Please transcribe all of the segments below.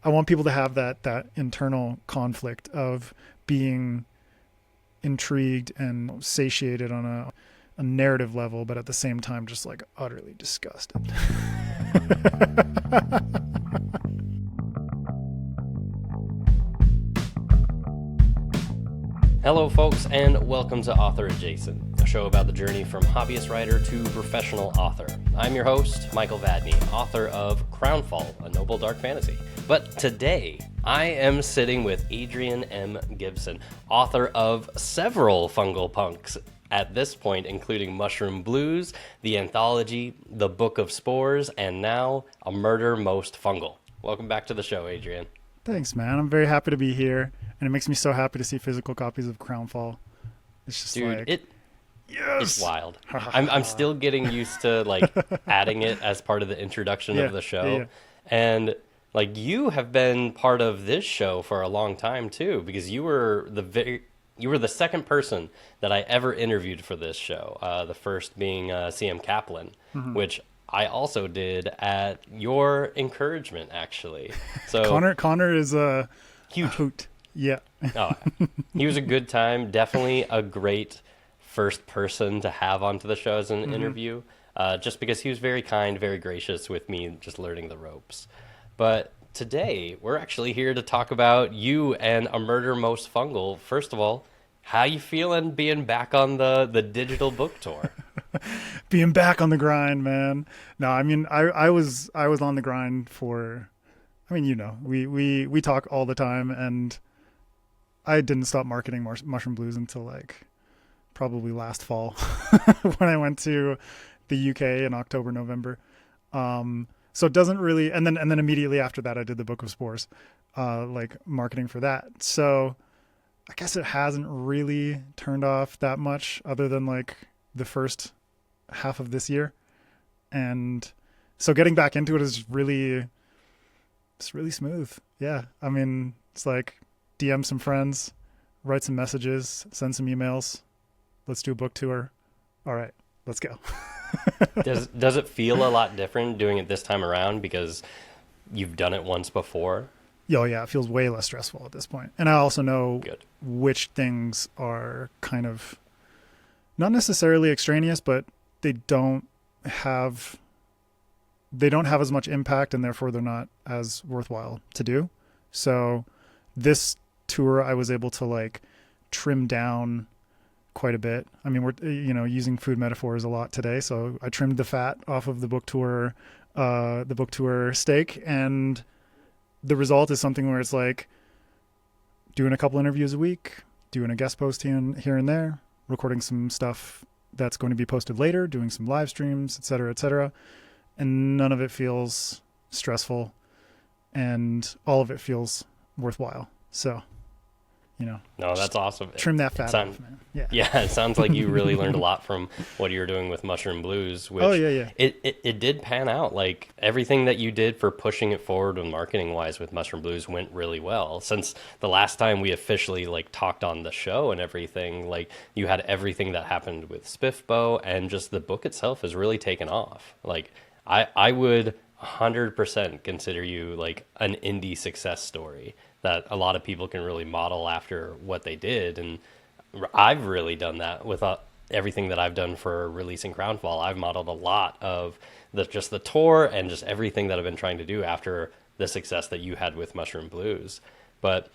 I want people to have that internal conflict of being intrigued and satiated on a narrative level, but at the same time just like utterly disgusted. Hello folks, and welcome to Author Adjacent, a show about the journey from hobbyist writer to professional author. I'm your host, Michael Vadney, author of Crownfall, a noble dark fantasy. But today, I am sitting with Adrian M. Gibson, author of several fungal punks at this point, including Mushroom Blues, the anthology, the Book of Spores, and now A Murder Most Fungal. Welcome back to the show, Adrian. Thanks, man. I'm very happy to be here, and it makes me so happy to see physical copies of Crownfall. It's just Dude, yes! It's wild. I'm still getting used to like adding it as part of the introduction of the show. Yeah. And like you have been part of this show for a long time too, because you were the second person that I ever interviewed for this show. The first being CM Kaplan, which I also did at your encouragement, actually. So Connor is a huge hoot. Yeah. Oh, he was a good time. Definitely a great first person to have onto the show as an interview, just because he was very kind, very gracious with me, just learning the ropes. But today, we're actually here to talk about you and A Murder Most Fungal. First of all, how you feeling being back on the digital book tour? Being back on the grind, man. No, I mean, I was on the grind for, I mean, you know, we talk all the time, and I didn't stop marketing Mushroom Blues until like probably last fall when I went to the UK in October, November. So it doesn't really, and then immediately after that, I did the Book of Spores, like marketing for that. So I guess it hasn't really turned off that much other than like the first half of this year. And so getting back into it is really smooth. Yeah. I mean, it's like DM some friends, write some messages, send some emails. Let's do a book tour. All right, let's go. Does it feel a lot different doing it this time around because you've done it once before? Oh yeah, it feels way less stressful at this point. And I also know Good. which things are kind of not necessarily extraneous, but they don't have as much impact, and therefore they're not as worthwhile to do. So this tour I was able to like trim down quite a bit. I mean, we're using food metaphors a lot today, so I trimmed the fat off of the book tour steak, and the result is something where it's like doing a couple interviews a week, doing a guest post here and there, recording some stuff that's going to be posted later, doing some live streams, et cetera, and none of it feels stressful, and all of it feels worthwhile. So, No, that's awesome. Trim that fat off, man. Yeah, it sounds like you really learned a lot from what you were doing with Mushroom Blues, which it did pan out. Like everything that you did for pushing it forward and marketing wise with Mushroom Blues went really well. Since the last time we officially like talked on the show and everything, like you had everything that happened with Spiffbo, and just the book itself has really taken off. Like I would 100% consider you like an indie success story that a lot of people can really model after what they did. And I've really done that with everything that I've done for releasing Crownfall. I've modeled a lot of just the tour and just everything that I've been trying to do after the success that you had with Mushroom Blues. But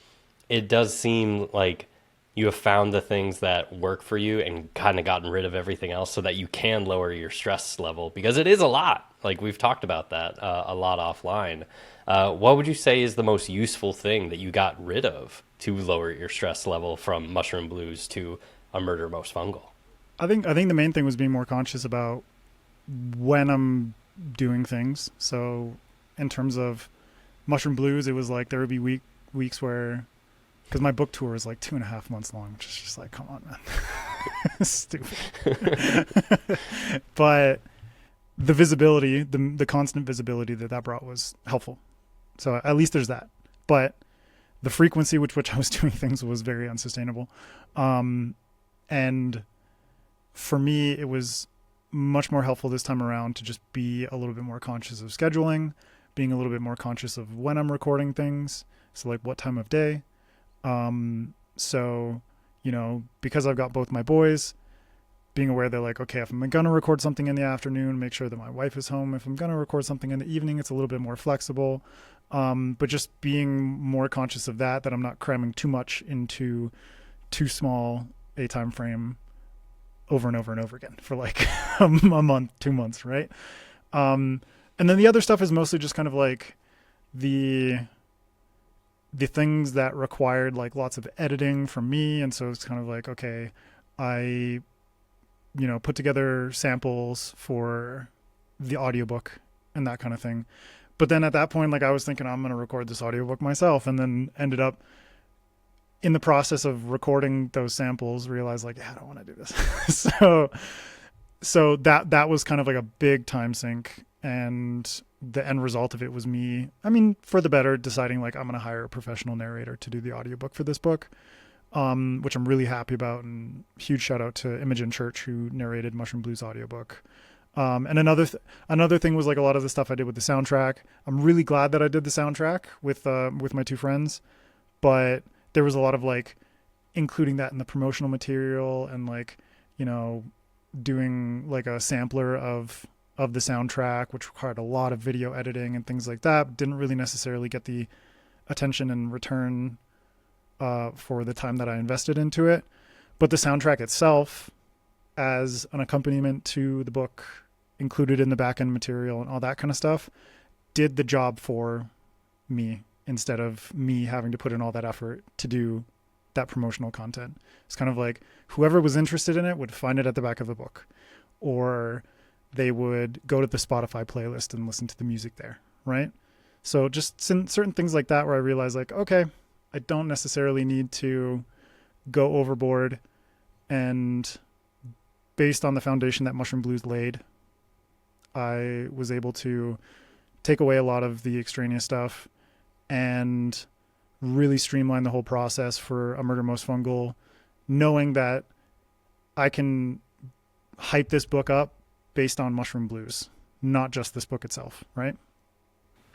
it does seem like you have found the things that work for you and kind of gotten rid of everything else so that you can lower your stress level, because it is a lot. Like we've talked about that a lot offline. What would you say is the most useful thing that you got rid of to lower your stress level from Mushroom Blues to A Murder Most Fungal? I think the main thing was being more conscious about when I'm doing things. So in terms of Mushroom Blues, it was like there would be weeks where, because my book tour is like 2.5 months long, which is just like, come on, man. Stupid. But the visibility, the constant visibility that brought was helpful. So at least there's that. But the frequency with which I was doing things was very unsustainable. And for me, it was much more helpful this time around to just be a little bit more conscious of scheduling, being a little bit more conscious of when I'm recording things. So like what time of day. So, you know, because I've got both my boys, being aware that like, okay, if I'm going to record something in the afternoon, make sure that my wife is home. If I'm going to record something in the evening, it's a little bit more flexible. But just being more conscious of that I'm not cramming too much into too small a time frame over and over and over again for like a month, 2 months. Right. And then the other stuff is mostly just kind of like the things that required like lots of editing from me. And so it's kind of like, okay, I, you know, put together samples for the audiobook and that kind of thing. But then at that point, like I was thinking I'm going to record this audiobook myself, and then ended up in the process of recording those samples, realized like, yeah, I don't want to do this. so that was kind of like a big time sink. And the end result of it was me, I mean, for the better, deciding like I'm going to hire a professional narrator to do the audiobook for this book. Which I'm really happy about, and huge shout out to Imogen Church, who narrated Mushroom Blues audiobook. And another thing was like a lot of the stuff I did with the soundtrack. I'm really glad that I did the soundtrack with my two friends, but there was a lot of like including that in the promotional material, and like, you know, doing like a sampler of the soundtrack, which required a lot of video editing and things like that. Didn't really necessarily get the attention and return for the time that I invested into it. But the soundtrack itself, as an accompaniment to the book, included in the back end material and all that kind of stuff, did the job for me instead of me having to put in all that effort to do that promotional content. It's kind of like whoever was interested in it would find it at the back of the book, or they would go to the Spotify playlist and listen to the music there, right? So just certain things like that where I realized like, okay, I don't necessarily need to go overboard, and based on the foundation that Mushroom Blues laid, I was able to take away a lot of the extraneous stuff and really streamline the whole process for A Murder Most Fungal, knowing that I can hype this book up based on Mushroom Blues, not just this book itself, right?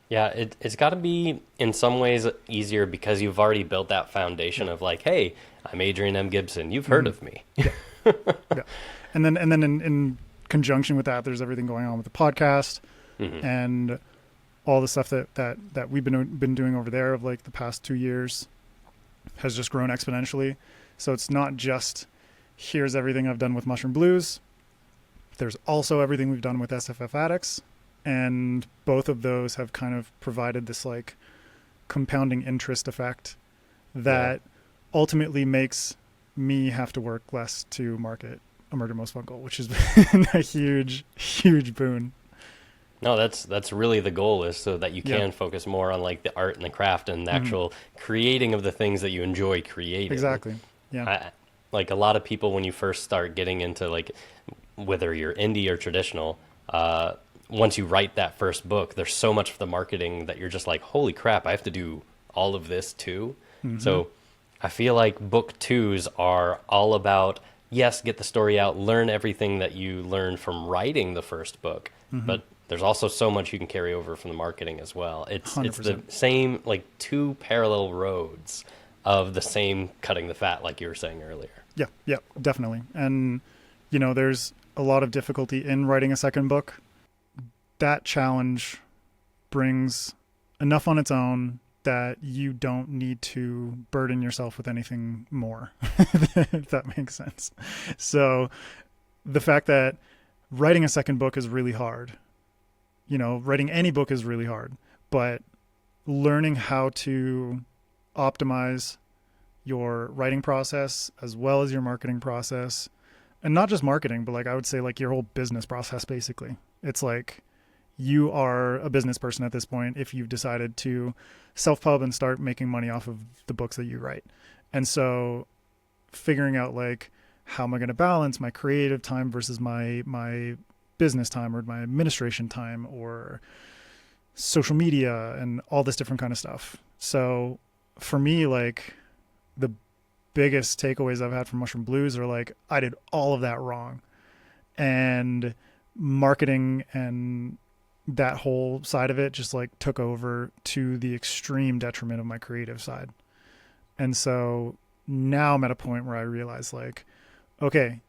Yeah, it's got to be in some ways easier because you've already built that foundation of like, hey, I'm Adrian M. Gibson. You've heard of me. Yeah. Yeah. And then in conjunction with that, there's everything going on with the podcast and all the stuff that we've been doing over there of like the past 2 years has just grown exponentially. So it's not just here's everything I've done with Mushroom Blues. There's also everything we've done with SFF Addicts. And both of those have kind of provided this like compounding interest effect that ultimately makes me have to work less to market A Murder Most Fungal, which has been a huge, huge boon. No, that's really the goal, is so that you can focus more on like the art and the craft and the actual creating of the things that you enjoy creating. Exactly. Yeah. Like a lot of people, when you first start getting into like, whether you're indie or traditional, once you write that first book, there's so much of the marketing that you're just like, holy crap, I have to do all of this too. So I feel like book twos are all about, yes, get the story out, learn everything that you learned from writing the first book, but there's also so much you can carry over from the marketing as well. It's the same, like two parallel roads of the same cutting the fat, like you were saying earlier. Yeah, definitely. And, you know, there's a lot of difficulty in writing a second book. That challenge brings enough on its own that you don't need to burden yourself with anything more, if that makes sense. So the fact that writing a second book is really hard, you know, writing any book is really hard, but learning how to optimize your writing process as well as your marketing process, and not just marketing, but like I would say like your whole business process, basically. It's like you are a business person at this point if you've decided to self-pub and start making money off of the books that you write. And so figuring out like, how am I going to balance my creative time versus my business time or my administration time or social media and all this different kind of stuff. So for me, like the biggest takeaways I've had from Mushroom Blues are like, I did all of that wrong, and marketing and that whole side of it just like took over to the extreme detriment of my creative side. And so now I'm at a point where I realize like, okay,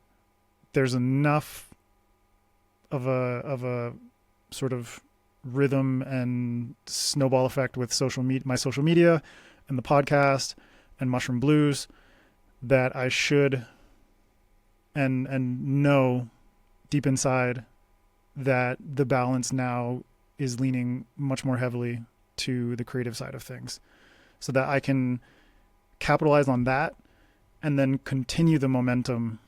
there's enough of a sort of rhythm and snowball effect with my social media and the podcast and Mushroom Blues that I should and know deep inside that the balance now is leaning much more heavily to the creative side of things, so that I can capitalize on that and then continue the momentum.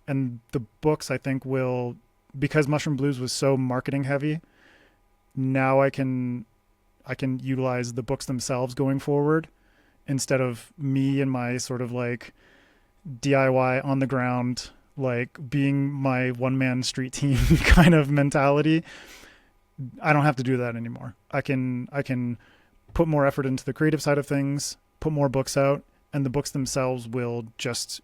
And the books, I think, will, because Mushroom Blues was so marketing heavy, now I can utilize the books themselves going forward instead of me and my sort of like DIY on the ground, like being my one-man street team kind of mentality. I don't have to do that anymore. I can put more effort into the creative side of things, put more books out, and the books themselves will just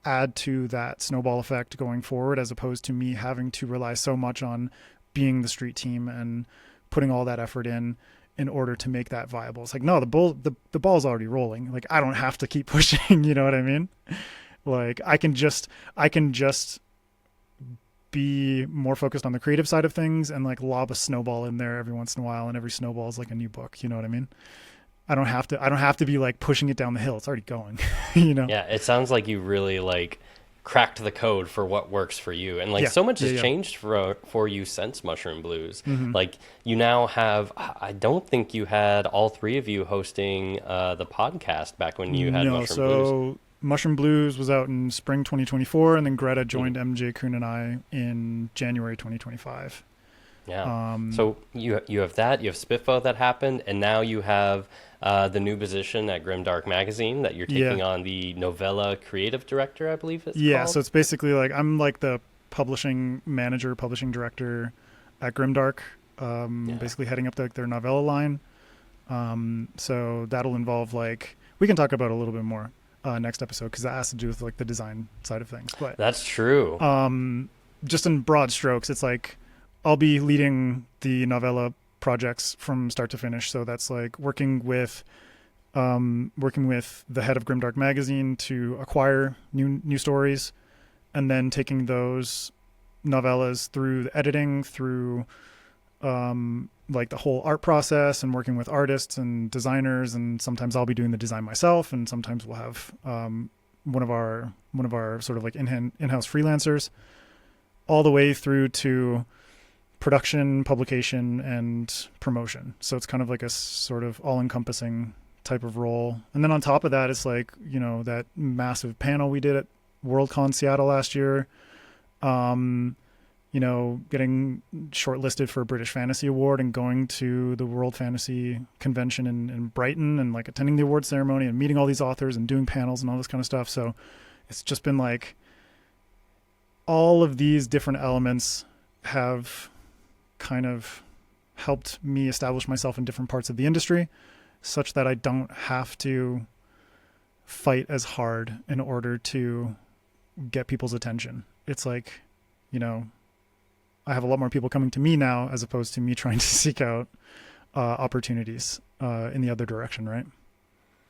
add to that snowball effect going forward, as opposed to me having to rely so much on being the street team and putting all that effort in order to make that viable. It's like, no, the ball's already rolling. Like, I don't have to keep pushing, you know what I mean? Like, I can just be more focused on the creative side of things and like lob a snowball in there every once in a while, and every snowball is like a new book, you know what I mean? I don't have to be like pushing it down the hill. It's already going, you know? Yeah. It sounds like you really like cracked the code for what works for you. And like so much has changed for you since Mushroom Blues. Mm-hmm. Like you now have, I don't think you had all three of you hosting the podcast back when you had Mushroom Blues. Mushroom Blues was out in spring 2024, and then Greta joined MJ Kuhn and I in January 2025. Yeah. So you have that, you have Spiffo that happened, and now you have the new position at Grimdark Magazine that you're taking on, the novella creative director, I believe it's called. So it's basically like I'm like the publishing manager, publishing director at Grimdark, basically heading up their novella line. So that'll involve like, we can talk about it a little bit more next episode, because that has to do with like the design side of things. But that's true. Just in broad strokes, it's like I'll be leading the novella projects from start to finish. So that's like working with the head of Grimdark Magazine to acquire new stories, and then taking those novellas through the editing, through like the whole art process, and working with artists and designers. And sometimes I'll be doing the design myself, and sometimes we'll have one of our sort of like in-house freelancers, all the way through to production, publication, and promotion. So it's kind of like a sort of all-encompassing type of role. And then on top of that, it's like, you know, that massive panel we did at Worldcon Seattle last year, you know, getting shortlisted for a British Fantasy Award and going to the World Fantasy Convention in Brighton, and like attending the award ceremony and meeting all these authors and doing panels and all this kind of stuff. So it's just been like all of these different elements have kind of helped me establish myself in different parts of the industry, such that I don't have to fight as hard in order to get people's attention. It's like, you know, I have a lot more people coming to me now, as opposed to me trying to seek out opportunities in the other direction, right?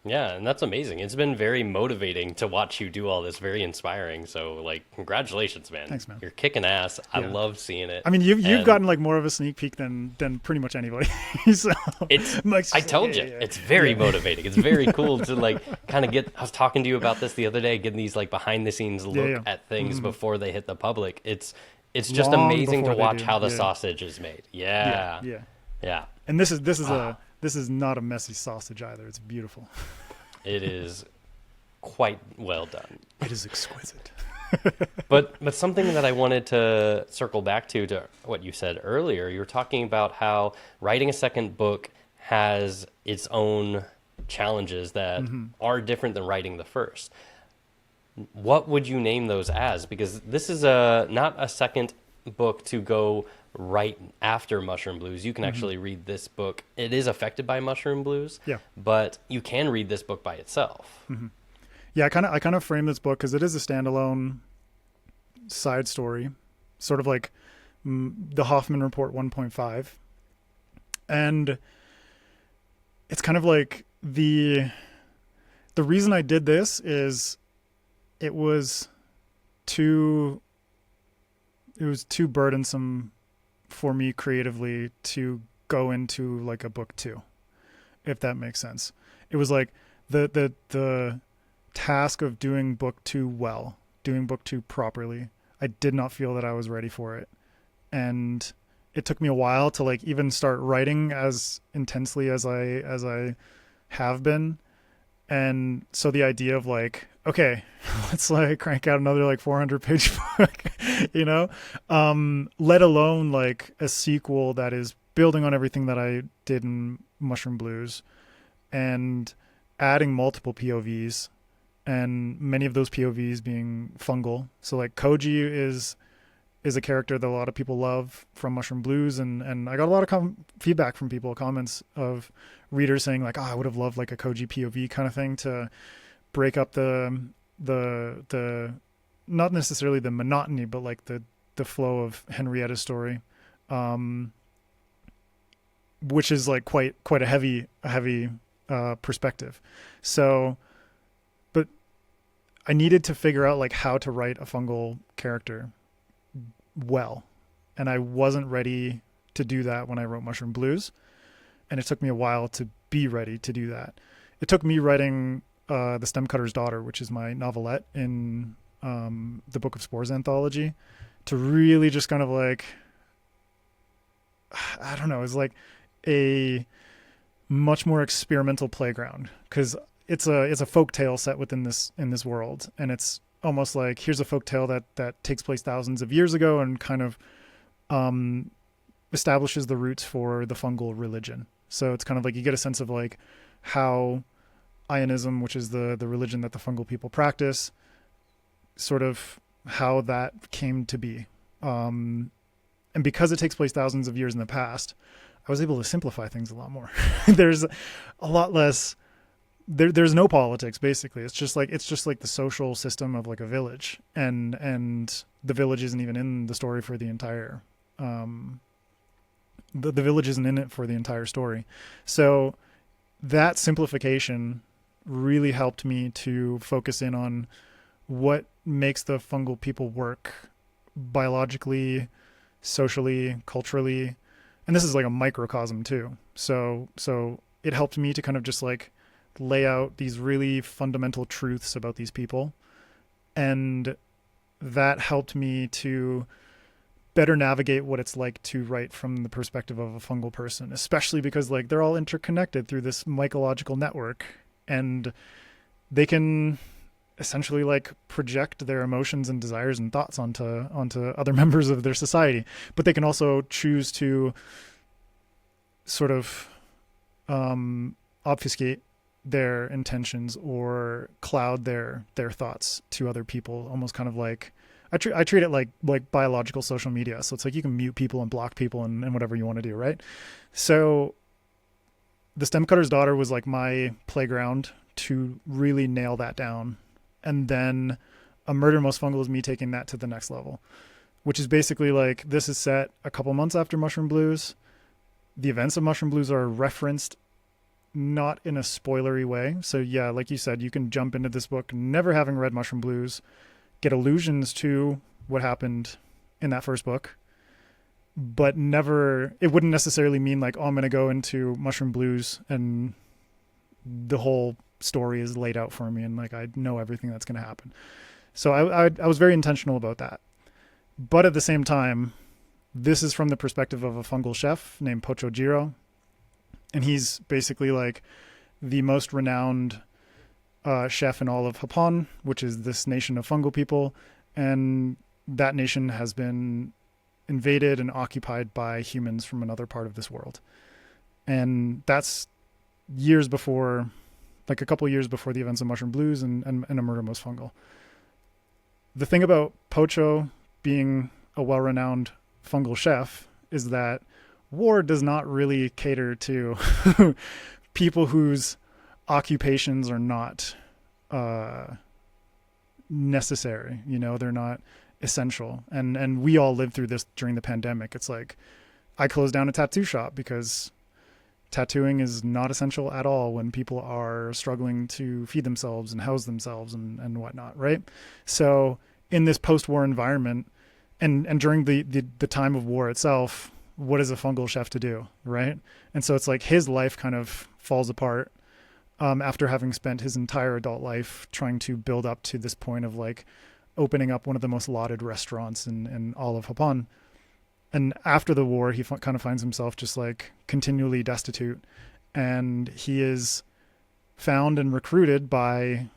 Yeah, and that's amazing. It's been very motivating to watch you do all this, very inspiring. So, like, congratulations, man. Thanks, man. You're kicking ass. I love seeing it. I mean, you've gotten like more of a sneak peek than pretty much anybody. So I told you, it's very motivating. It's very cool to like kind of get. I was talking to you about this the other day, getting these like behind the scenes look at things before they hit the public. It's just amazing to watch how the sausage is made. Yeah. And this is not a messy sausage either. It's beautiful. It is quite well done. It is exquisite. But something that I wanted to circle back to what you said earlier, you were talking about how writing a second book has its own challenges that are different than writing the first. What would you name those as? Because this is not a second book to go right after Mushroom Blues. You can actually read this book. It is affected by Mushroom Blues, but you can read this book by itself. Yeah, I kind of frame this book because it is a standalone side story, sort of like the Hoffman Report 1.5. And it's kind of like the reason I did this is it was too burdensome for me creatively to go into like a book 2, if that makes sense. It was like the task of doing book 2 well, doing book 2 properly. I did not feel that I was ready for it. And it took me a while to like even start writing as intensely as I have been. And so the idea of like, okay, let's like crank out another like 400 page book, you know, let alone like a sequel that is building on everything that I did in Mushroom Blues and adding multiple POVs, and many of those POVs being fungal. So like Koji is a character that a lot of people love from Mushroom Blues, and I got a lot of feedback from people, comments of readers saying like, oh, I would have loved like a Koji POV kind of thing to break up the not necessarily the monotony, but like the flow of Henrietta's story, which is like quite a heavy perspective. So, but I needed to figure out like how to write a fungal character well, and I wasn't ready to do that when I wrote Mushroom Blues, and it took me a while to be ready to do that. It took me writing The Stemcutter's Daughter, which is my novelette in the Book of Spores anthology, to really just kind of like, I don't know, it's like a much more experimental playground, because it's a folk tale set within in this world, and it's almost like here's a folk tale that takes place thousands of years ago and kind of establishes the roots for the fungal religion. So it's kind of like you get a sense of like how Ionism, which is the religion that the fungal people practice, sort of how that came to be. And because it takes place thousands of years in the past, I was able to simplify things a lot more. There's a lot less. There's no politics, basically. It's just like the social system of like a village, and the village isn't even in the story for the entire. The village isn't in it for the entire story. So that simplification really helped me to focus in on what makes the fungal people work biologically, socially, culturally, and this is like a microcosm too. So it helped me to kind of just like lay out these really fundamental truths about these people, and that helped me to better navigate what it's like to write from the perspective of a fungal person, especially because like they're all interconnected through this mycological network, and they can essentially like project their emotions and desires and thoughts onto other members of their society, but they can also choose to sort of obfuscate their intentions or cloud their thoughts to other people, almost kind of like I treat it like biological social media. So it's like you can mute people and block people and whatever you want to do, right? So The Stemcutter's Daughter was like my playground to really nail that down. And then A Murder Most Fungal is me taking that to the next level, which is basically like this is set a couple months after Mushroom Blues. The events of Mushroom Blues are referenced not in a spoilery way. So yeah, like you said, you can jump into this book never having read Mushroom Blues, get allusions to what happened in that first book, but never, it wouldn't necessarily mean like, oh, I'm going to go into Mushroom Blues and the whole story is laid out for me and like I know everything that's going to happen. So I was very intentional about that. But at the same time, this is from the perspective of a fungal chef named Pochojiro, and he's basically like the most renowned chef in all of Japan, which is this nation of fungal people, and that nation has been invaded and occupied by humans from another part of this world. And that's years before, like a couple years before the events of Mushroom Blues and A Murder Most Fungal. The thing about Pocho being a well-renowned fungal chef is that war does not really cater to people whose occupations are not necessary. You know, they're not essential. And we all lived through this during the pandemic. It's like I closed down a tattoo shop because tattooing is not essential at all when people are struggling to feed themselves and house themselves and whatnot, right? So in this post-war environment, and during the time of war itself, what is a fungal chef to do, right? And so it's like his life kind of falls apart after having spent his entire adult life trying to build up to this point of like opening up one of the most lauded restaurants in all of Japan. And after the war, he kind of finds himself just like continually destitute, and he is found and recruited by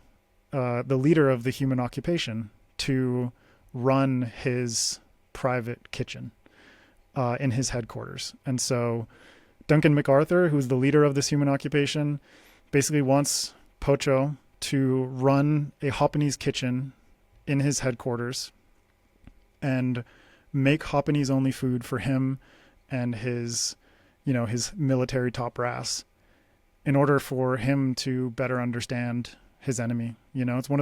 the leader of the human occupation to run his private kitchen in his headquarters. And so Duncan MacArthur, who's the leader of this human occupation, basically wants Pocho to run a Japanese kitchen in his headquarters and make Japanese only food for him and his, his military top brass, in order for him to better understand his enemy. It's kind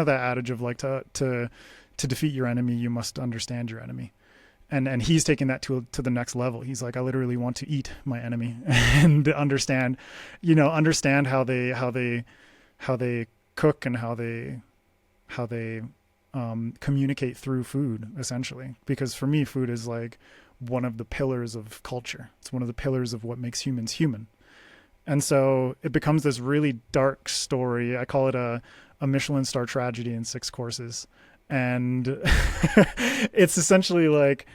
of that adage of like to defeat your enemy, you must understand your enemy. And he's taking that to the next level. He's like, I literally want to eat my enemy and understand how they cook and how they communicate through food, essentially. Because for me, food is like one of the pillars of culture. It's one of the pillars of what makes humans human. And so it becomes this really dark story. I call it a Michelin star tragedy in 6 courses. And it's essentially like,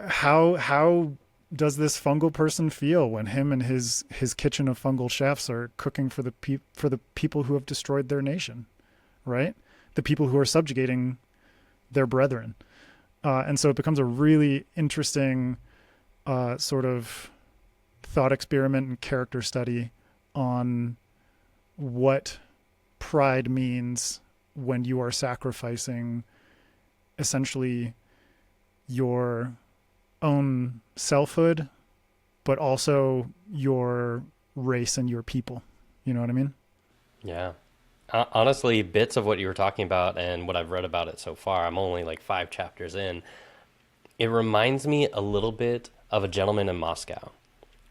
how does this fungal person feel when him and his kitchen of fungal chefs are cooking for the people who have destroyed their nation, right? The people who are subjugating their brethren. And so it becomes a really interesting sort of thought experiment and character study on what pride means when you are sacrificing essentially your own selfhood, but also your race and your people. You know what I mean? Yeah. Honestly, bits of what you were talking about and what I've read about it so far, I'm only like 5 chapters in. It reminds me a little bit of A Gentleman in Moscow,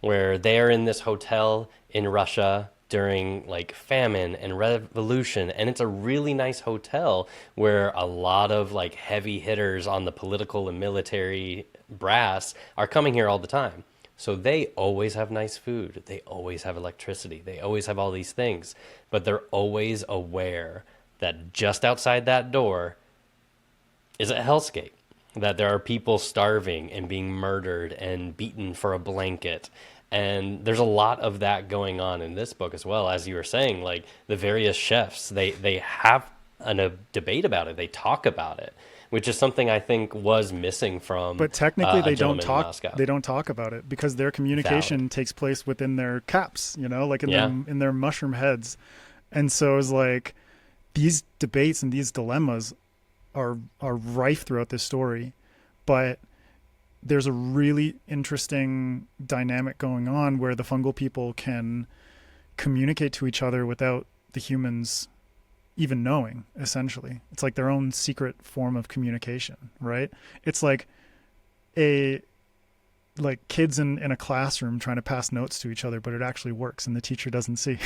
where they are in this hotel in Russia during like famine and revolution, and it's a really nice hotel where a lot of like heavy hitters on the political and military brass are coming here all the time. So they always have nice food, they always have electricity, they always have all these things, but they're always aware that just outside that door is a hellscape, that there are people starving and being murdered and beaten for a blanket. And there's a lot of that going on in this book as well. As you were saying, like the various chefs, they have a debate about it. They talk about it, which is something I think was missing from. But technically, they don't talk. They don't talk about it because their communication takes place within their caps. Like in their mushroom heads. And so it's like these debates and these dilemmas are rife throughout this story, but there's a really interesting dynamic going on where the fungal people can communicate to each other without the humans even knowing, essentially. It's like their own secret form of communication, right? It's like kids in a classroom trying to pass notes to each other, but it actually works and the teacher doesn't see,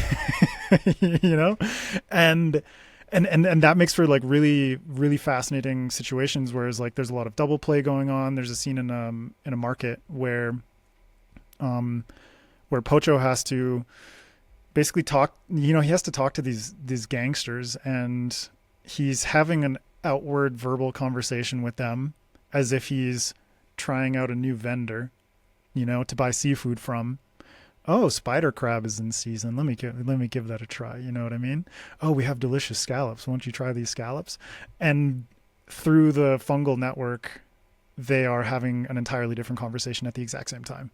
And that makes for like really, really fascinating situations. Whereas like there's a lot of double play going on. There's a scene in a market where Pocho has to basically talk. He has to talk to these gangsters, and he's having an outward verbal conversation with them as if he's trying out a new vendor, to buy seafood from. Oh, spider crab is in season. Let me give that a try. You know what I mean? Oh, we have delicious scallops. Won't you try these scallops? And through the fungal network, they are having an entirely different conversation at the exact same time.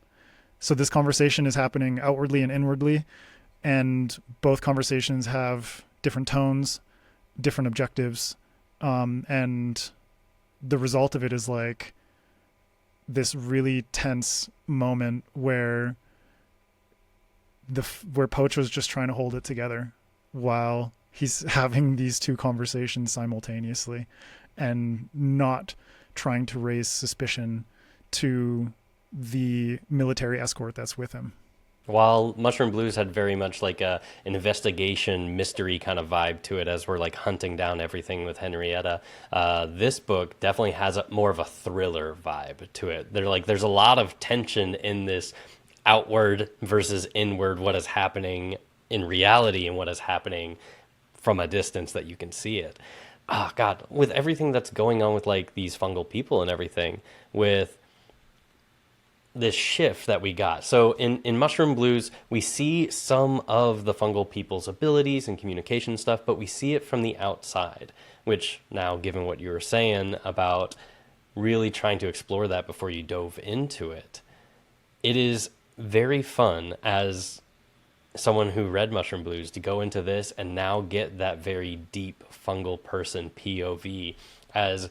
So this conversation is happening outwardly and inwardly, and both conversations have different tones, different objectives, and the result of it is like this really tense moment where Pocho's just trying to hold it together while he's having these two conversations simultaneously and not trying to raise suspicion to the military escort that's with him. While Mushroom Blues had very much like an investigation mystery kind of vibe to it as we're like hunting down everything with Henrietta, this book definitely has more of a thriller vibe to it. There's a lot of tension in this outward versus inward, what is happening in reality and what is happening from a distance that you can see it. Oh God, with everything that's going on with like these fungal people and everything, with this shift that we got. So in Mushroom Blues, we see some of the fungal people's abilities and communication stuff, but we see it from the outside, which now, given what you were saying about really trying to explore that before you dove into it, it is very fun as someone who read Mushroom Blues to go into this and now get that very deep fungal person POV, as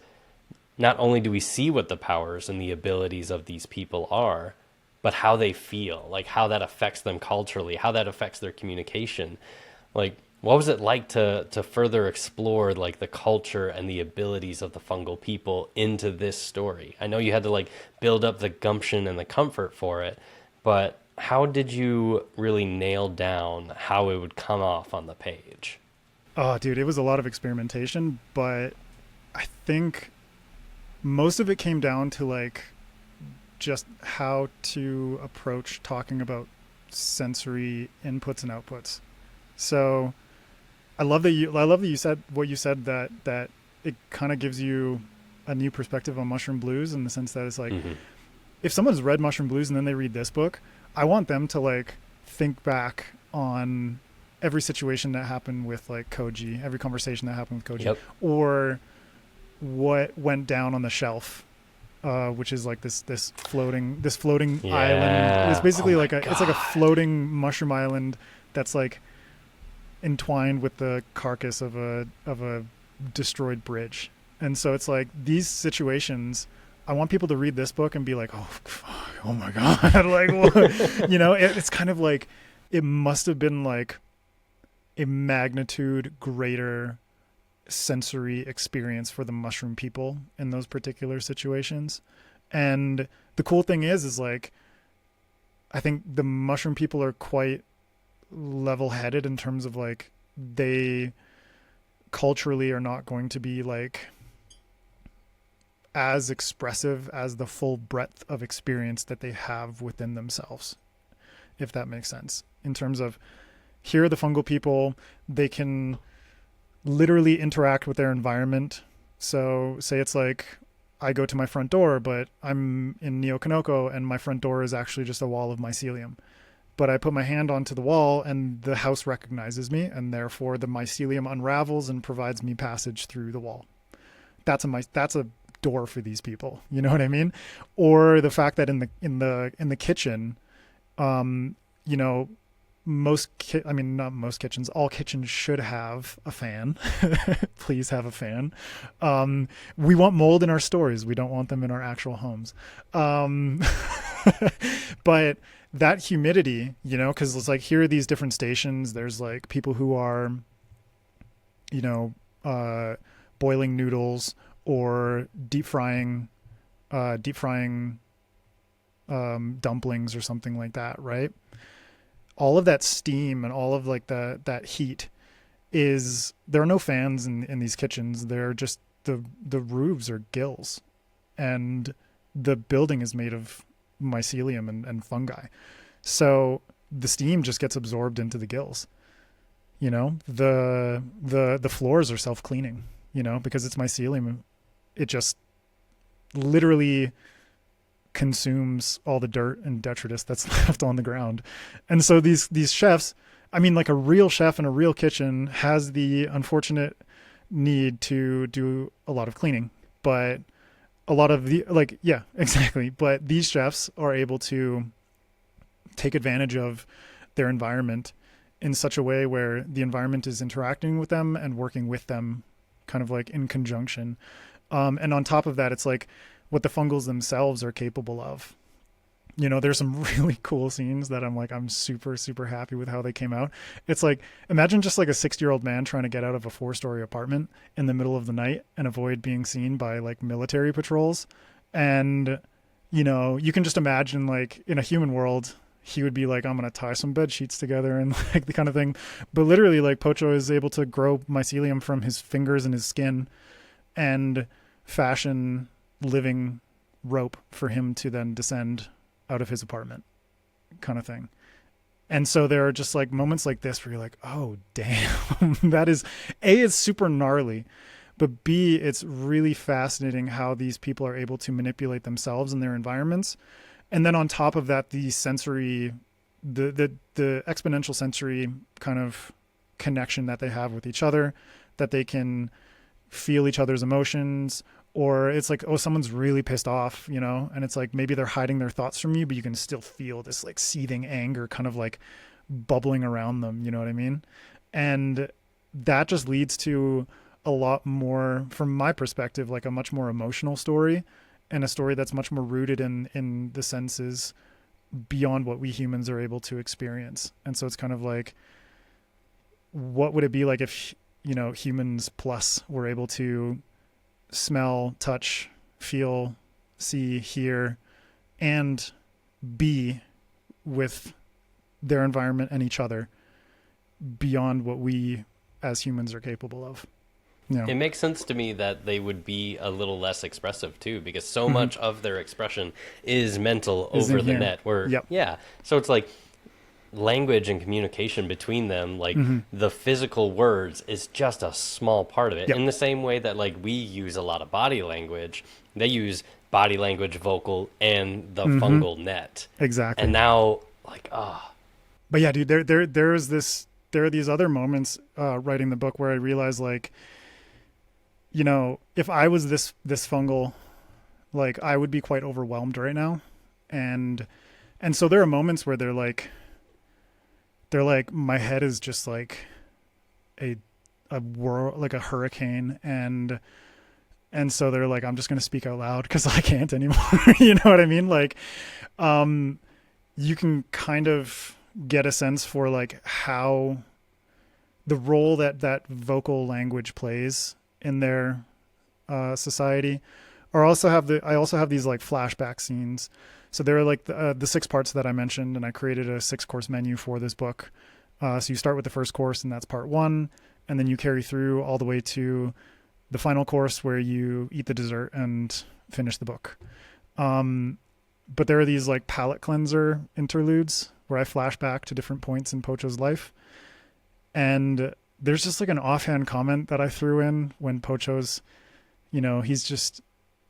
not only do we see what the powers and the abilities of these people are, but how they feel, like how that affects them culturally, how that affects their communication. Like, what was it like to further explore like the culture and the abilities of the fungal people into this story? I know you had to like build up the gumption and the comfort for it, but how did you really nail down how it would come off on the page? Oh, dude, it was a lot of experimentation, but I think most of it came down to like just how to approach talking about sensory inputs and outputs. So I love that you said what you said, that it kind of gives you a new perspective on Mushroom Blues, in the sense that it's like, if someone's read Mushroom Blues and then they read this book, I want them to like think back on every situation that happened with like Koji, every conversation that happened with Koji, or what went down on the shelf, which is like this floating island. It's basically it's like a floating mushroom island that's like entwined with the carcass of a destroyed bridge. And so it's like these situations, I want people to read this book and be like, oh my God. Like, it's kind of like, it must have been like a magnitude greater sensory experience for the mushroom people in those particular situations. And the cool thing is like, I think the mushroom people are quite level-headed in terms of like, they culturally are not going to be like as expressive as the full breadth of experience that they have within themselves, if that makes sense. In terms of, here are the fungal people, they can literally interact with their environment. So say it's like, I go to my front door, but I'm in Neo-Kanoko and my front door is actually just a wall of mycelium. But I put my hand onto the wall and the house recognizes me, and therefore the mycelium unravels and provides me passage through the wall. That's a door for these people. You know what I mean? Or the fact that in the kitchen, not most kitchens, all kitchens should have a fan. Please have a fan. We want mold in our stores. We don't want them in our actual homes. But that humidity, because it's like, here are these different stations. There's like people who are, boiling noodles or deep frying dumplings or something like that, right? All of that steam and all of like that heat there are no fans in these kitchens. They're just, the roofs are gills, and the building is made of mycelium and fungi. So the steam just gets absorbed into the gills. The floors are self-cleaning, because it's mycelium. It just literally consumes all the dirt and detritus that's left on the ground. And so these chefs, I mean, like a real chef in a real kitchen has the unfortunate need to do a lot of cleaning, but a lot of exactly. But these chefs are able to take advantage of their environment in such a way where the environment is interacting with them and working with them kind of like in conjunction. And on top of that, it's like what the fungals themselves are capable of. There's some really cool scenes that I'm super, super happy with how they came out. It's like, imagine just like a 60-year-old man trying to get out of a 4-story apartment in the middle of the night and avoid being seen by like military patrols. And, you can just imagine, like, in a human world, he would be like, I'm going to tie some bed sheets together and like the kind of thing. But literally, like, Pocho is able to grow mycelium from his fingers and his skin and fashion living rope for him to then descend out of his apartment, kind of thing. And so there are just like moments like this where you're like, oh, damn, that is, A, it's super gnarly, but B, it's really fascinating how these people are able to manipulate themselves and their environments. And then on top of that, the sensory, the exponential sensory kind of connection that they have with each other, that they can feel each other's emotions, or it's like, oh, someone's really pissed off, you know, and it's like maybe they're hiding their thoughts from you, but you can still feel this like seething anger kind of like bubbling around them, you know what I mean? And that just leads to a lot more, from my perspective, like a much more emotional story, and a story that's much more rooted in the senses beyond what we humans are able to experience. And so it's kind of like, what would it be like if, you know, humans plus were able to smell, touch, feel, see, hear, and be with their environment and each other beyond what we as humans are capable of. Yeah. It makes sense to me that they would be a little less expressive too, because so much of their expression is mental over the net. Yeah. So it's like language and communication between them, like the physical words is just a small part of it. In the same way that like we use a lot of body language, they use body language, vocal, and the fungal net. Exactly. And now like, But yeah, dude, there are these other moments writing the book where I realized, like, you know, if I was this fungal, like I would be quite overwhelmed right now. And so there are moments where they're like my head is just like a whirl, like a hurricane, and so they're like, I'm just going to speak out loud because I can't anymore. You know what I mean? Like, you can kind of get a sense for like how the role that vocal language plays in their society. I also have these like flashback scenes. So there are like the 6 parts that I mentioned, and I created a 6-course menu for this book. So you start with the first course, and that's part 1, and then you carry through all the way to the final course where you eat the dessert and finish the book. But there are these like palate cleanser interludes where I flash back to different points in Pocho's life. And there's just like an offhand comment that I threw in when Pocho's, you know, he's just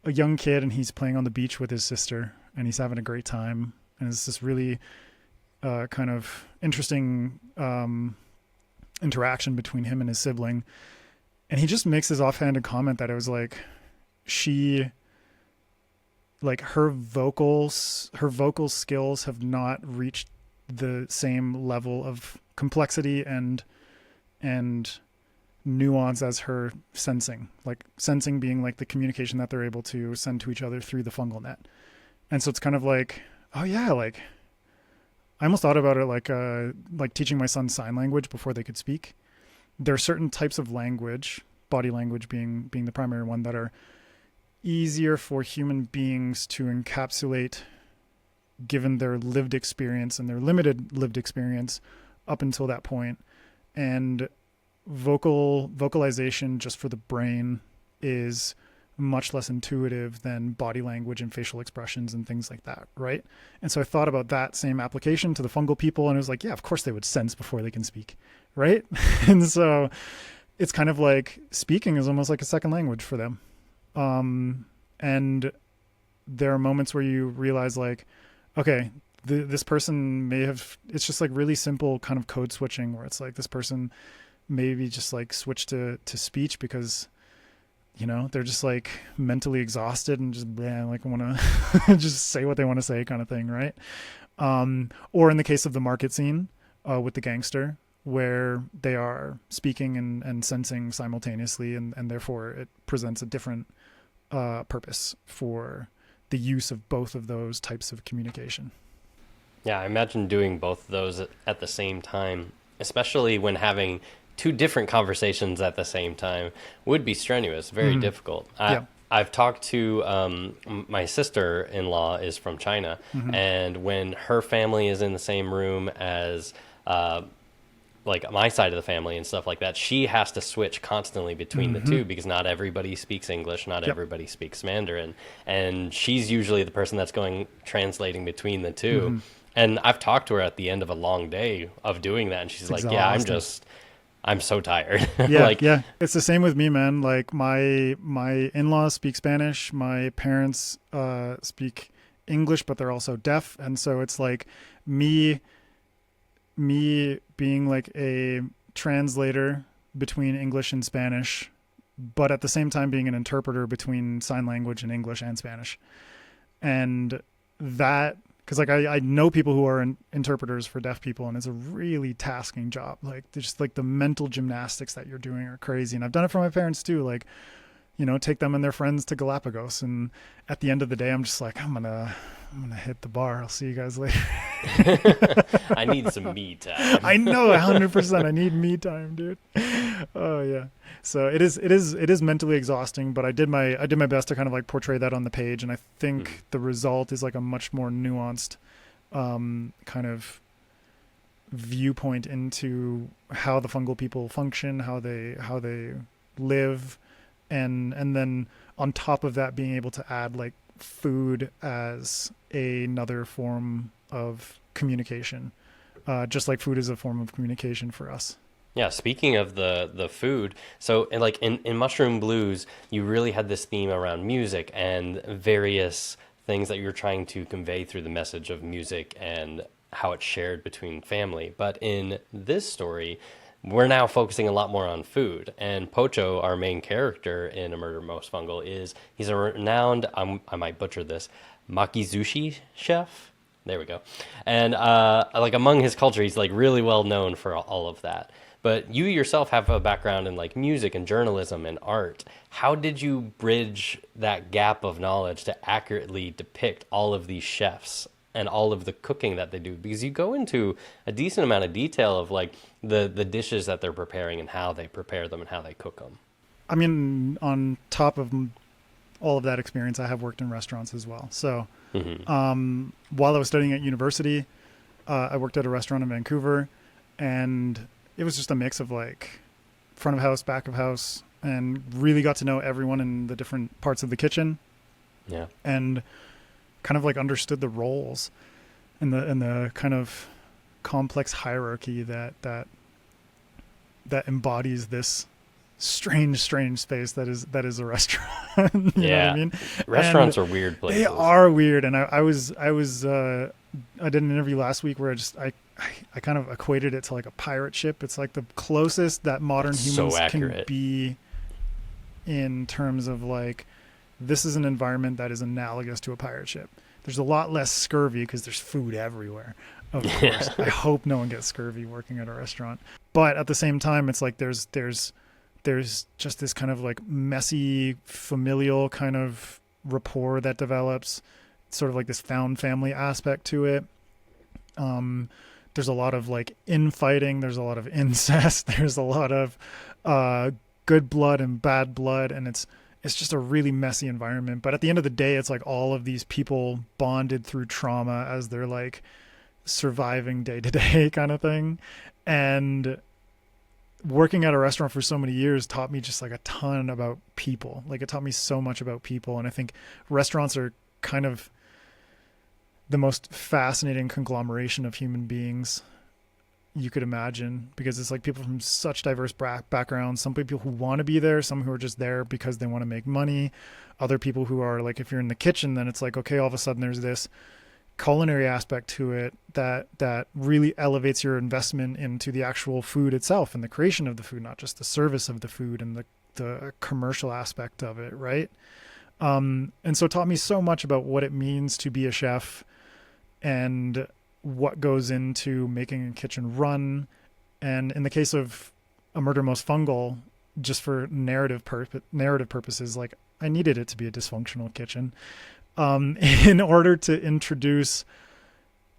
a young kid and he's playing on the beach with his sister and he's having a great time. And it's this really kind of interesting interaction between him and his sibling. And he just makes this offhanded comment that it was like, her vocal skills have not reached the same level of complexity and nuance as her sensing, like sensing being like the communication that they're able to send to each other through the fungal net. And so it's kind of like, oh yeah, like I almost thought about it like teaching my son sign language before they could speak. There are certain types of language, body language being the primary one, that are easier for human beings to encapsulate given their lived experience and their limited lived experience up until that point. And vocalization just for the brain is much less intuitive than body language and facial expressions and things like that, right? And so I thought about that same application to the fungal people, and it was like, yeah, of course they would sense before they can speak, right? And so it's kind of like speaking is almost like a second language for them. And there are moments where you realize like, okay, this person may have, it's just like really simple kind of code switching where it's like this person maybe just like switched to speech because, you know, they're just like mentally exhausted and just like want to just say what they want to say kind of thing, right? Or in the case of the market scene with the gangster, where they are speaking and sensing simultaneously, and therefore it presents a different purpose for the use of both of those types of communication. Yeah, I imagine doing both of those at the same time, especially when having 2 different conversations at the same time, would be strenuous, very difficult. I've talked to my sister-in-law is from China, and when her family is in the same room as like my side of the family and stuff like that, she has to switch constantly between the two because not everybody speaks English, not everybody speaks Mandarin, and she's usually the person that's translating between the two. And I've talked to her at the end of a long day of doing that, and she's like, "Yeah, I'm so tired." Yeah, like, yeah. It's the same with me, man. Like my in-laws speak Spanish. My parents speak English, but they're also deaf, and so it's like me being like a translator between English and Spanish, but at the same time being an interpreter between sign language and English and Spanish. And that, because like I know people who are interpreters for deaf people, and it's a really tasking job. Like just like the mental gymnastics that you're doing are crazy. And I've done it for my parents too. Like, you know, take them and their friends to Galapagos, and at the end of the day, I'm just like, I'm gonna hit the bar. I'll see you guys later. I need some me time. I know, 100%. I need me time, dude. Oh yeah. So it is mentally exhausting, but I did my best to kind of like portray that on the page, and I think the result is like a much more nuanced kind of viewpoint into how the fungal people function, how they live, and then on top of that being able to add like food as another form of communication, just like food is a form of communication for us. Yeah, speaking of the food, so in Mushroom Blues, you really had this theme around music and various things that you're trying to convey through the message of music and how it's shared between family. But in this story, we're now focusing a lot more on food. And Pocho, our main character in A Murder Most Fungal, he's a renowned, I might butcher this, makizushi chef. There we go. And like among his culture, he's like really well known for all of that. But you yourself have a background in like music and journalism and art. How did you bridge that gap of knowledge to accurately depict all of these chefs and all of the cooking that they do? Because you go into a decent amount of detail of like the dishes that they're preparing and how they prepare them and how they cook them. I mean, on top of all of that experience, I have worked in restaurants as well. So while I was studying at university, I worked at a restaurant in Vancouver, and it was just a mix of like front of house, back of house, and really got to know everyone in the different parts of the kitchen. Yeah. And kind of like understood the roles and the kind of complex hierarchy that embodies this strange space that is a restaurant. you know what I mean? Restaurants are weird places. They are weird. And I did an interview last week where I kind of equated it to like a pirate ship. It's like the closest that modern humans can be in terms of like, this is an environment that is analogous to a pirate ship. There's a lot less scurvy because there's food everywhere. Of course, I hope no one gets scurvy working at a restaurant. But at the same time, it's like there's just this kind of like messy, familial kind of rapport that develops, sort of like this found family aspect to it. There's a lot of like infighting. There's a lot of incest. There's a lot of good blood and bad blood, and it's just a really messy environment. But at the end of the day, it's like all of these people bonded through trauma as they're like surviving day to day kind of thing. And working at a restaurant for so many years taught me just like a ton about people. Like it taught me so much about people. And I think restaurants are kind of the most fascinating conglomeration of human beings you could imagine, because it's like people from such diverse backgrounds. Some people who want to be there, some who are just there because they want to make money, other people who are like, if you're in the kitchen, then it's like, okay, all of a sudden there's this culinary aspect to it that really elevates your investment into the actual food itself and the creation of the food, not just the service of the food and the commercial aspect of it, right? And so it taught me so much about what it means to be a chef and what goes into making a kitchen run. And in the case of A Murder Most Fungal, just for narrative purposes, like I needed it to be a dysfunctional kitchen in order to introduce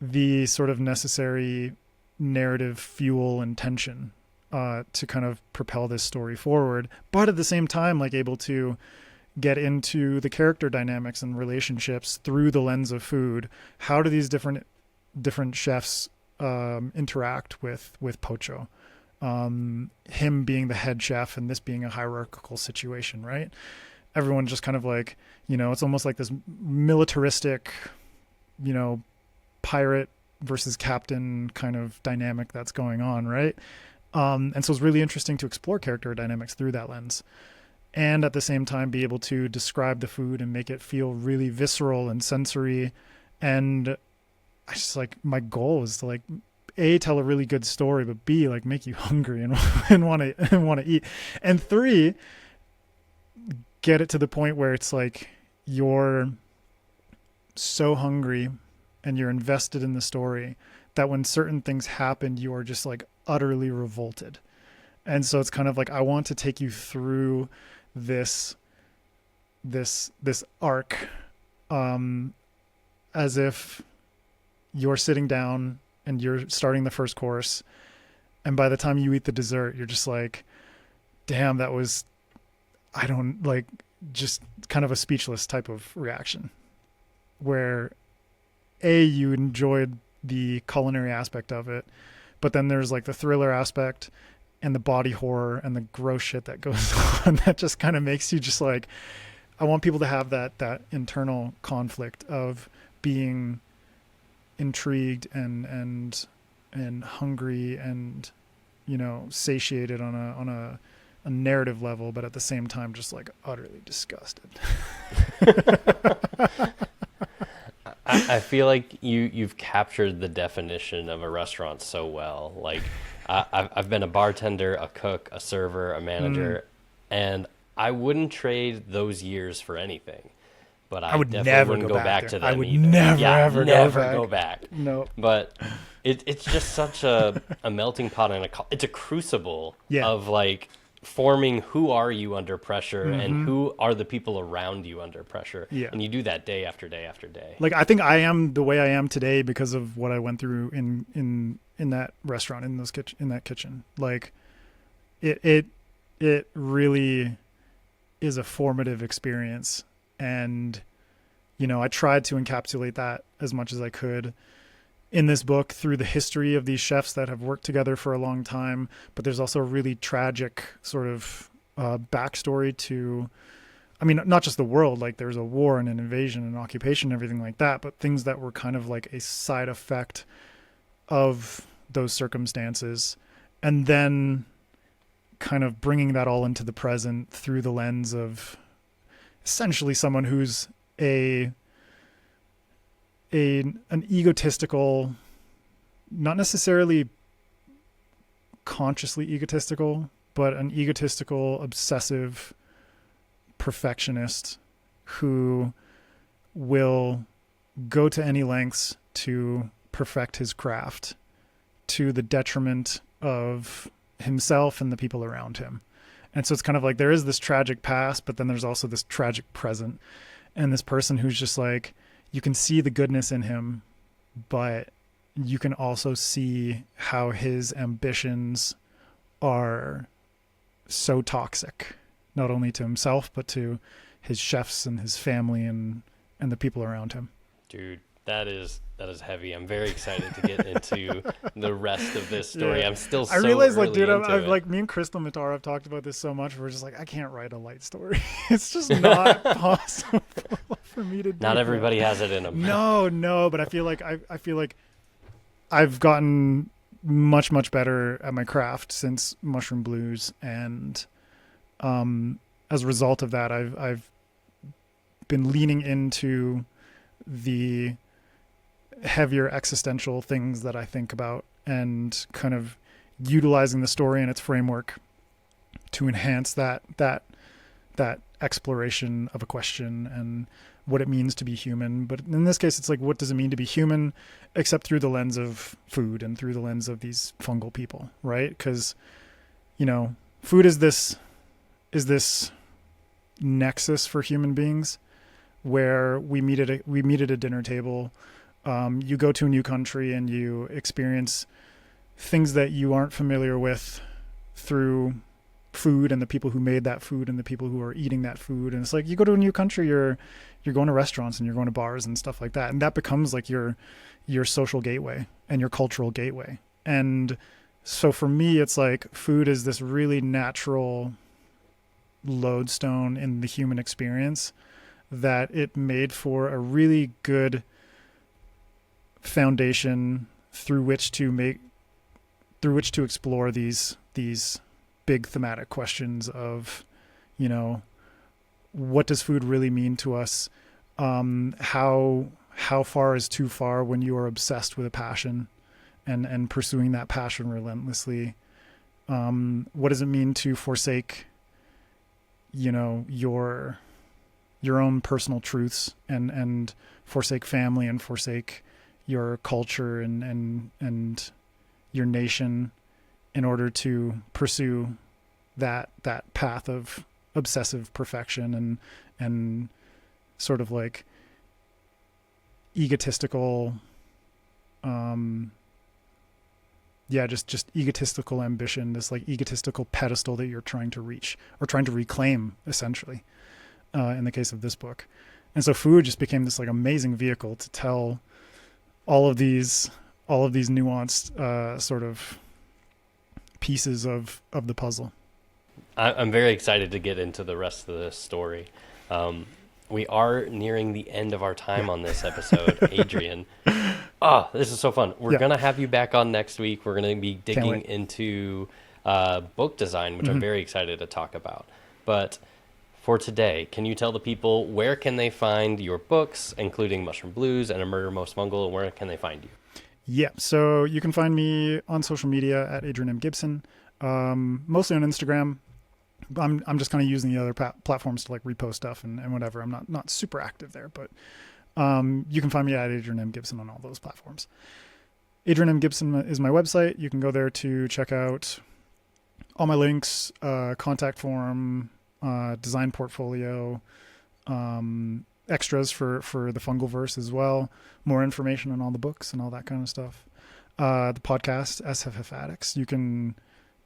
the sort of necessary narrative fuel and tension to kind of propel this story forward, but at the same time, like able to get into the character dynamics and relationships through the lens of food. How do these different chefs interact with Pocho? Him being the head chef and this being a hierarchical situation, right? Everyone just kind of like, it's almost like this militaristic, pirate versus captain kind of dynamic that's going on, right? And so it's really interesting to explore character dynamics through that lens, and at the same time be able to describe the food and make it feel really visceral and sensory. And I just like, my goal is to like, A, tell a really good story, but B, like make you hungry and want to eat. And 3, get it to the point where it's like you're so hungry and you're invested in the story that when certain things happen, you are just like utterly revolted. And so it's kind of like, I want to take you through this arc, as if you're sitting down and you're starting the first course, and by the time you eat the dessert, you're just like, damn, that was, I don't like, just kind of a speechless type of reaction, where A, you enjoyed the culinary aspect of it, but then there's like the thriller aspect and the body horror and the gross shit that goes on that just kind of makes you just like, I want people to have that internal conflict of being intrigued and hungry and, satiated on a narrative level, but at the same time just like utterly disgusted. I feel like you've captured the definition of a restaurant so well. Like I've been a bartender, a cook, a server, a manager, and I wouldn't trade those years for anything. But I would definitely wouldn't go back to them I would either. never go back. No. But it's just such a melting pot, and it's a crucible of like forming who are you under pressure and who are the people around you under pressure. Yeah. And you do that day after day after day. Like, I think I am the way I am today because of what I went through in that restaurant, in that kitchen. Like it really is a formative experience. And, I tried to encapsulate that as much as I could in this book through the history of these chefs that have worked together for a long time. But there's also a really tragic sort of backstory to, not just the world, like there's a war and an invasion and occupation and everything like that, but things that were kind of like a side effect of those circumstances. And then kind of bringing that all into the present through the lens of essentially someone who's an egotistical, not necessarily consciously egotistical, but an egotistical, obsessive perfectionist who will go to any lengths to perfect his craft to the detriment of himself and the people around him. And so it's kind of like there is this tragic past, but then there's also this tragic present, and this person who's just like, you can see the goodness in him, but you can also see how his ambitions are so toxic, not only to himself, but to his chefs and his family and the people around him. Dude, that is heavy. I'm very excited to get into the rest of this story. Yeah. I'm still so I realize, like, dude, I've like, me and Crystal Matar have talked about this so much. We're just like, I can't write a light story. It's just not possible for me to do. Not everybody has it in them. No, but I feel like I've gotten much, much better at my craft since Mushroom Blues, and as a result of that, I've been leaning into the heavier existential things that I think about, and kind of utilizing the story and its framework to enhance that exploration of a question and what it means to be human. But in this case, it's like, what does it mean to be human, except through the lens of food and through the lens of these fungal people, right? Because, food is this nexus for human beings where we meet at a dinner table. You go to a new country and you experience things that you aren't familiar with through food and the people who made that food and the people who are eating that food. And it's like, you go to a new country, you're going to restaurants and you're going to bars and stuff like that. And that becomes like your social gateway and your cultural gateway. And so for me, it's like food is this really natural lodestone in the human experience that it made for a really good foundation through which to explore these big thematic questions of, you know, what does food really mean to us? How far is too far when you are obsessed with a passion and pursuing that passion relentlessly? What does it mean to forsake, you know, your own personal truths and forsake family and forsake your culture and your nation in order to pursue that path of obsessive perfection and sort of like egotistical, just egotistical ambition, this like egotistical pedestal that you're trying to reach or trying to reclaim, essentially, in the case of this book. And so food just became this like amazing vehicle to tell all of these nuanced sort of pieces of the puzzle. I'm very excited to get into the rest of this story. We are nearing the end of our time on this episode, Adrian. This is so fun. We're going to have you back on next week. We're going to be digging into book design, which I'm very excited to talk about. But for today, can you tell the people where can they find your books, including Mushroom Blues and A Murder Most Fungal, and where can they find you? Yeah, so you can find me on social media at Adrian M. Gibson, mostly on Instagram. I'm just kind of using the other platforms to like repost stuff and whatever. I'm not super active there, but you can find me at Adrian M. Gibson on all those platforms. Adrian M. Gibson is my website. You can go there to check out all my links, contact form, design portfolio, extras for the Fungalverse as well, more information on all the books and all that kind of stuff. The podcast, SFF Addicts, you can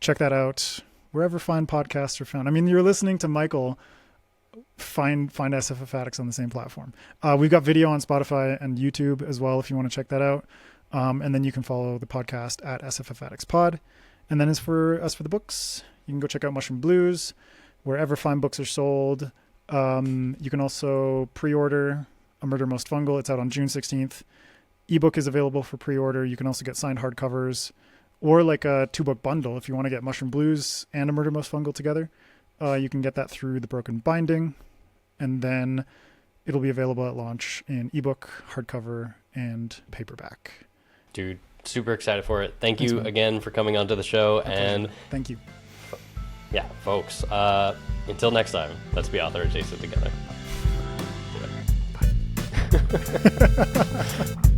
check that out wherever fine podcasts are found. I mean, you're listening to Michael, find SFF Addicts on the same platform. We've got video on Spotify and YouTube as well if you want to check that out. And then you can follow the podcast at SFF Addicts Pod. And then as for the books, you can go check out Mushroom Blues wherever fine books are sold. You can also pre-order A Murder Most Fungal. It's out on June 16th. Ebook is available for pre-order. You can also get signed hardcovers or like a 2-book bundle. If you want to get Mushroom Blues and A Murder Most Fungal together, you can get that through The Broken Binding. And then it'll be available at launch in ebook, hardcover, and paperback. Dude, super excited for it. Thanks, you again for coming onto the show. And thank you. Yeah, folks, until next time, let's be author adjacent together. Bye.